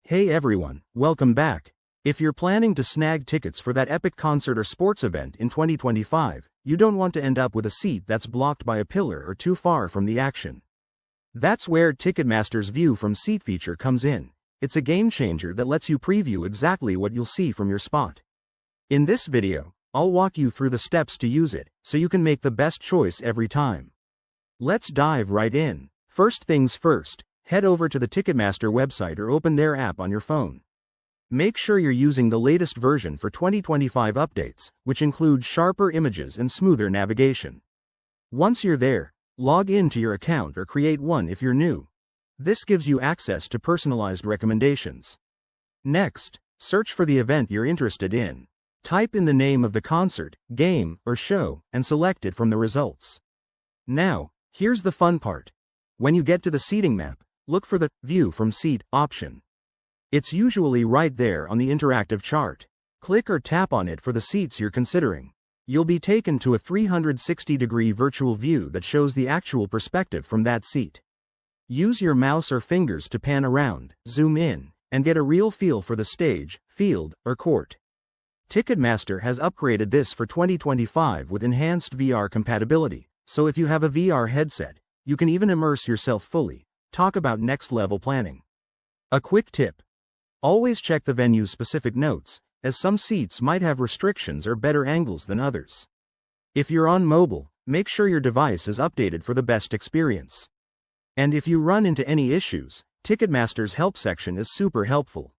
Hey everyone, welcome back. If you're planning to snag tickets for that epic concert or sports event in 2025, you don't want to end up with a seat that's blocked by a pillar or too far from the action. That's where Ticketmaster's View from Seat feature comes in. It's a game changer that lets you preview exactly what you'll see from your spot. In this video, I'll walk you through the steps to use it, so you can make the best choice every time. Let's dive right in. First things first, head over to the Ticketmaster website or open their app on your phone. Make sure you're using the latest version for 2025 updates, which include sharper images and smoother navigation. Once you're there, log in to your account or create one if you're new. This gives you access to personalized recommendations. Next, search for the event you're interested in. Type in the name of the concert, game, or show, and select it from the results. Now, here's the fun part. When you get to the seating map, look for the View from Seat option. It's usually right there on the interactive chart. Click or tap on it for the seats you're considering. You'll be taken to a 360-degree virtual view that shows the actual perspective from that seat. Use your mouse or fingers to pan around, zoom in, and get a real feel for the stage, field, or court. Ticketmaster has upgraded this for 2025 with enhanced VR compatibility, so if you have a VR headset, you can even immerse yourself fully. Talk about next-level planning. A quick tip. Always check the venue's specific notes, as some seats might have restrictions or better angles than others. If you're on mobile, make sure your device is updated for the best experience. And if you run into any issues, Ticketmaster's help section is super helpful.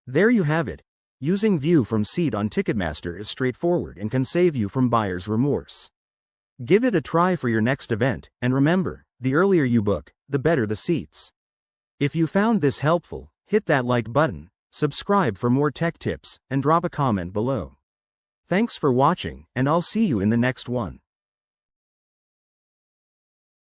There you have it. Using View from Seat on Ticketmaster is straightforward and can save you from buyer's remorse. Give it a try for your next event, and remember, the earlier you book, the better the seats. If you found this helpful, hit that like button, subscribe for more tech tips, and drop a comment below. Thanks for watching, and I'll see you in the next one.